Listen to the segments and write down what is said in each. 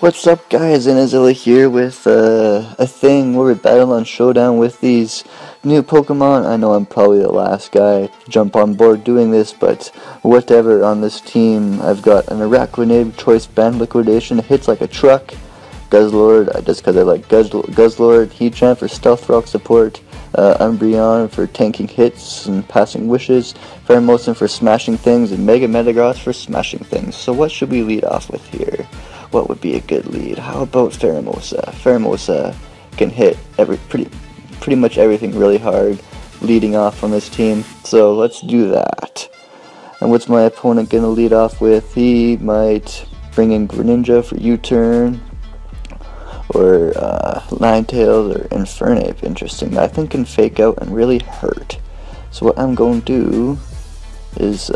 What's up, guys? Inazilla here with a thing where we battle on Showdown with these new Pokemon. I know I'm probably the last guy to jump on board doing this, but whatever. On this team, I've got an Araquanid, Choice Band Liquidation, hits like a truck, Guzzlord, just because I like Guzzlord, Heatran for Stealth Rock support, Umbreon for tanking hits and passing wishes, Pheromosan for smashing things, and Mega Metagross for smashing things. So what should we lead off with here? What would be a good lead? How about Pheromosa? Pheromosa can hit pretty much everything really hard, leading off on this team. So let's do that. And what's my opponent gonna lead off with? He might bring in Greninja for U-turn, or Ninetales, or Infernape. Interesting. I think can fake out and really hurt. So what I'm going to do is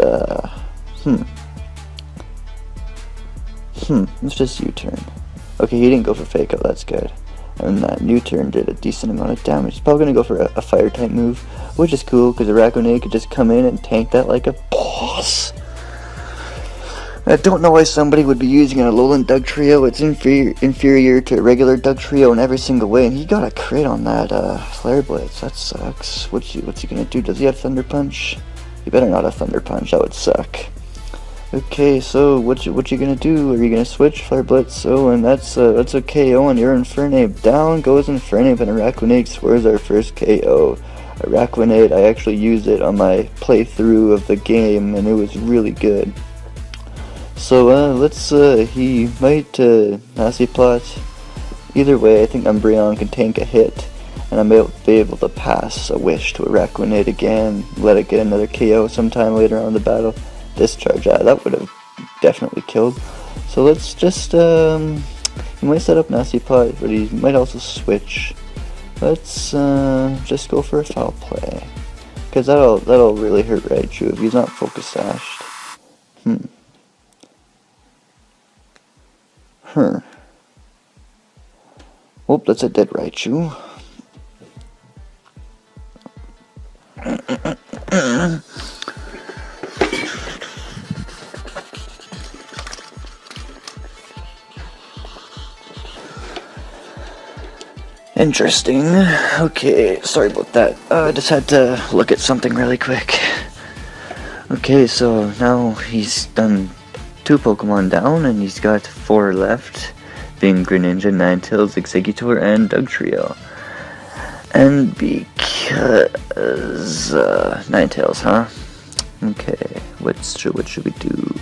let's just U-turn. Okay, he didn't go for fake out, that's good. And that U-turn did a decent amount of damage. He's probably going to go for a fire type move, which is cool because Araquanid could just come in and tank that like a boss. I don't know why somebody would be using an Alolan Dugtrio. It's inferior to a regular Dugtrio in every single way, and he got a crit on that Flare Blitz. That sucks. What's he gonna do? Does he have Thunder Punch? He better not have Thunder Punch. That would suck. Okay, so what you gonna do? Are you gonna switch Flare Blitz? Oh, and that's a KO on your Infernape. Down goes Infernape, and Araquanid scores our first KO. Araquanid, I actually used it on my playthrough of the game, and it was really good. So let's he might Nasty Plot. Either way, I think Umbreon can tank a hit, and I may be able to pass a wish to Araquanid again, let it get another KO sometime later on in the battle. Discharge, that would have definitely killed. So let's just he might set up Nasty Plot, but he might also switch. Let's just go for a foul play, because that'll really hurt Raichu if he's not focus sashed. Oh, that's a dead Raichu. Interesting. Okay, sorry about that. I just had to look at something really quick. Okay, so now he's done 2 Pokemon down, and he's got 4 left, being Greninja, Ninetales, Exeggutor, and Dugtrio. And because Ninetales, huh? Okay, what should we do?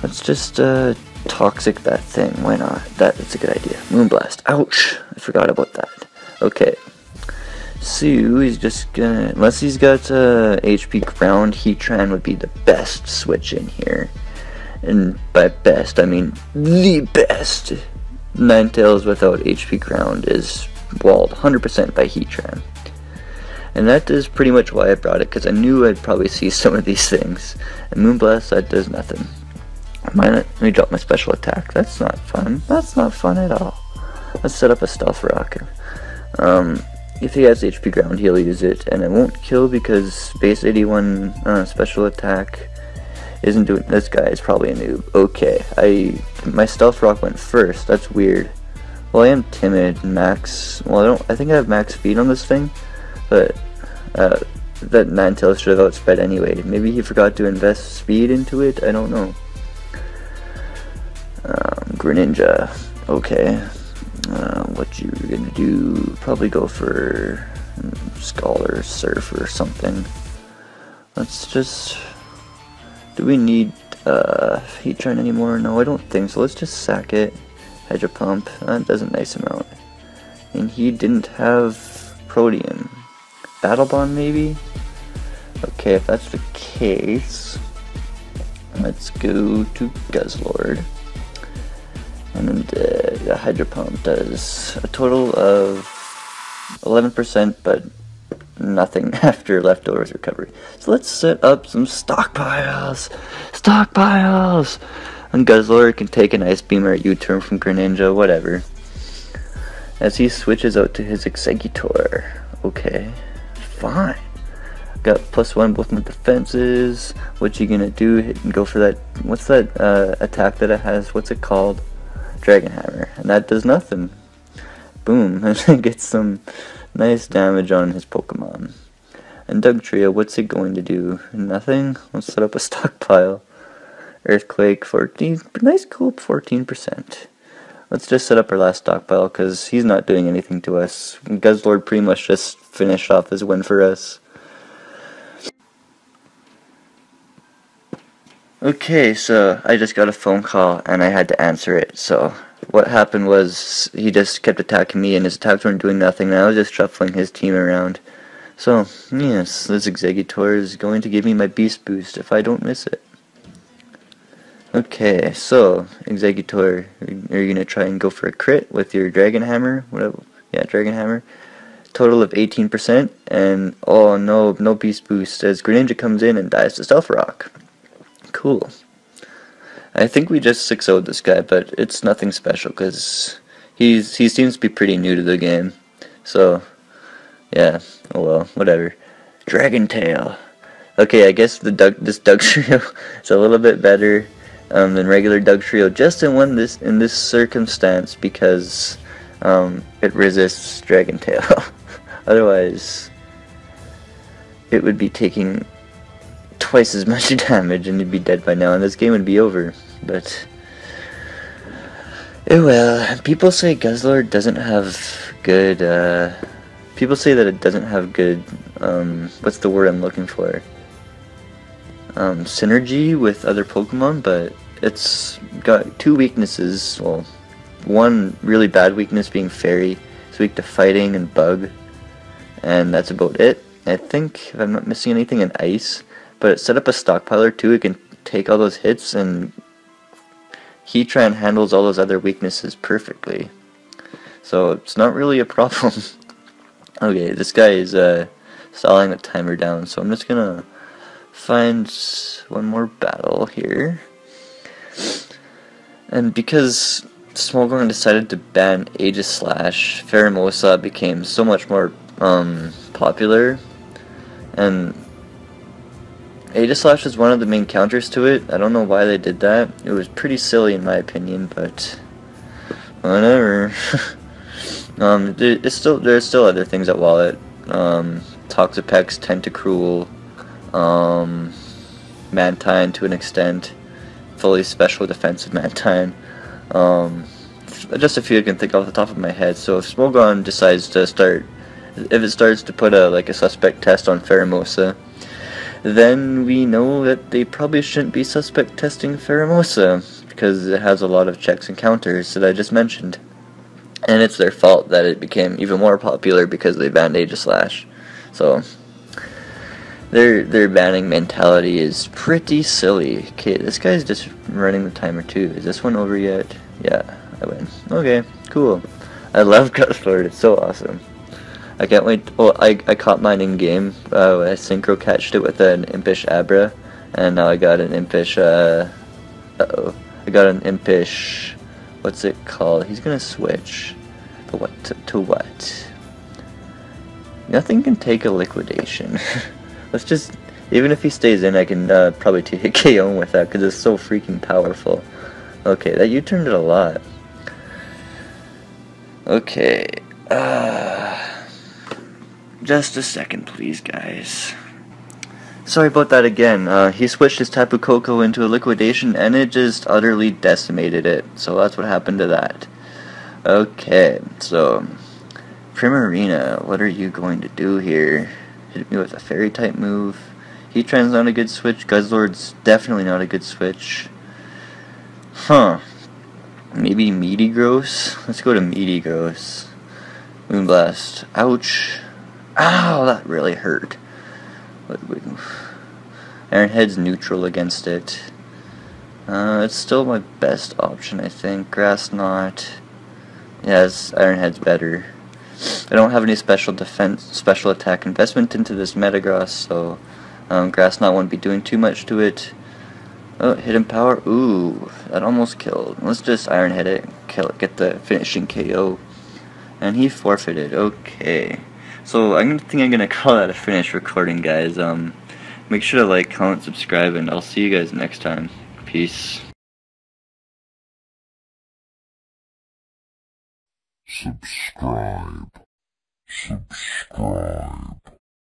Let's just Toxic that thing. Why not? That's a good idea. Moonblast. Ouch! I forgot about that. Okay. So he's just gonna, unless he's got HP ground, Heatran would be the best switch in here. And by best, I mean the best. Ninetales without HP ground is walled 100% by Heatran. And that is pretty much why I brought it, because I knew I'd probably see some of these things. And Moonblast, that does nothing. Let me drop my special attack. That's not fun. That's not fun at all. Let's set up a Stealth Rock. If he has HP ground, he'll use it, and it won't kill because base 81 special attack isn't doing. This guy is probably a noob. Okay, my Stealth Rock went first. That's weird. Well, I am timid. Max. Well, I think I have max speed on this thing, but that Ninetales should have outspread anyway. Maybe he forgot to invest speed into it. I don't know. Greninja. Okay. What you gonna do? Probably go for Scholar, Surf, or something. Let's just. Do we need Heatran anymore? No, I don't think so. Let's just sack it. Hydro Pump. That does a nice amount. And he didn't have Protean. Battle Bond, maybe? Okay, if that's the case, let's go to Guzzlord. And then the Hydro Pump does a total of 11%, but nothing after leftovers recovery. So let's set up some stockpiles! Stockpiles! And Guzzlord can take an Ice Beam or a U-turn from Greninja, whatever. As he switches out to his Exeggutor. Okay, fine. Got +1 both my defenses. What you gonna do? Hit and go for that. What's that attack that it has? What's it called? Dragon Hammer, and that does nothing. Boom, and it gets some nice damage on his Pokemon. And Dugtrio, what's it going to do? Nothing? Let's set up a stockpile. Earthquake, 14, nice cool 14%. Let's just set up our last stockpile, because he's not doing anything to us. Guzzlord pretty much just finished off his win for us. Okay, so I just got a phone call, and I had to answer it, so what happened was he just kept attacking me, and his attacks weren't doing nothing, and I was just shuffling his team around. So, yes, this Exeggutor is going to give me my Beast Boost if I don't miss it. Okay, so, Exeggutor, are you going to try and go for a crit with your Dragon Hammer? Whatever. Yeah, Dragon Hammer. Total of 18%, and oh no, no Beast Boost, as Greninja comes in and dies to Stealth Rock. Cool. I think we just 6-0'd this guy, but it's nothing special, because he seems to be pretty new to the game. So, yeah, oh well, whatever. Dragon Tail. Okay, I guess this Dugtrio is a little bit better than regular Dugtrio, just in this circumstance, because it resists Dragon Tail. Otherwise, it would be taking twice as much damage and it'd be dead by now, and this game would be over. But oh well. People say Guzzlord doesn't have good. People say that it doesn't have good. What's the word I'm looking for? Synergy with other Pokemon, but it's got two weaknesses. Well, one really bad weakness being Fairy. It's weak to Fighting and Bug, and that's about it. I think, if I'm not missing anything, in Ice. But it set up a stockpiler too. It can take all those hits, and Heatran handles all those other weaknesses perfectly. So it's not really a problem. Okay, this guy is stalling the timer down, so I'm just gonna find one more battle here. And because Smogon decided to ban Aegislash, Pheromosa became so much more popular, and Aegislash is one of the main counters to it. I don't know why they did that. It was pretty silly in my opinion, but whatever. There's still other things at Wallet. Toxapex, Tentacruel, Mantine to an extent, fully special defensive Mantine. Just a few I can think off the top of my head. So if Smogon decides to if it starts to put a suspect test on Pheromosa, then we know that they probably shouldn't be suspect testing Pheromosa, because it has a lot of checks and counters that I just mentioned. And it's their fault that it became even more popular because they banned Aegislash. So their banning mentality is pretty silly. Okay, this guy's just running the timer too. Is this one over yet? Yeah, I win. Okay, cool. I love Guzzlord, it's so awesome. I can't wait. Well, I caught mine in game. I synchro catched it with an Impish Abra, and now I got an Impish. I got an Impish. What's it called? He's gonna switch. But what to what? Nothing can take a liquidation. Let's just. Even if he stays in, I can probably take a KO with that because it's so freaking powerful. Okay, that U-turned it a lot. Okay. Just a second, please, guys. Sorry about that again. He switched his Tapu Koko into a liquidation, and it just utterly decimated it. So that's what happened to that. Okay, so Primarina, what are you going to do here? Hit me with a Fairy type move. Heatran's not a good switch. Guzzlord's definitely not a good switch. Huh. Maybe Meaty Gross? Let's go to Meaty Gross. Moonblast. Ouch. Ow, that really hurt. Iron Head's neutral against it. It's still my best option, I think. Grass Knot. Yes, Iron Head's better. I don't have any special attack investment into this Metagross, so Grass Knot won't be doing too much to it. Oh, Hidden Power. Ooh, that almost killed. Let's just Iron Head it, kill it, get the finishing KO. And he forfeited. Okay. So I think I'm gonna call that a finished recording, guys. Make sure to like, comment, subscribe, and I'll see you guys next time. Peace. subscribe, subscribe.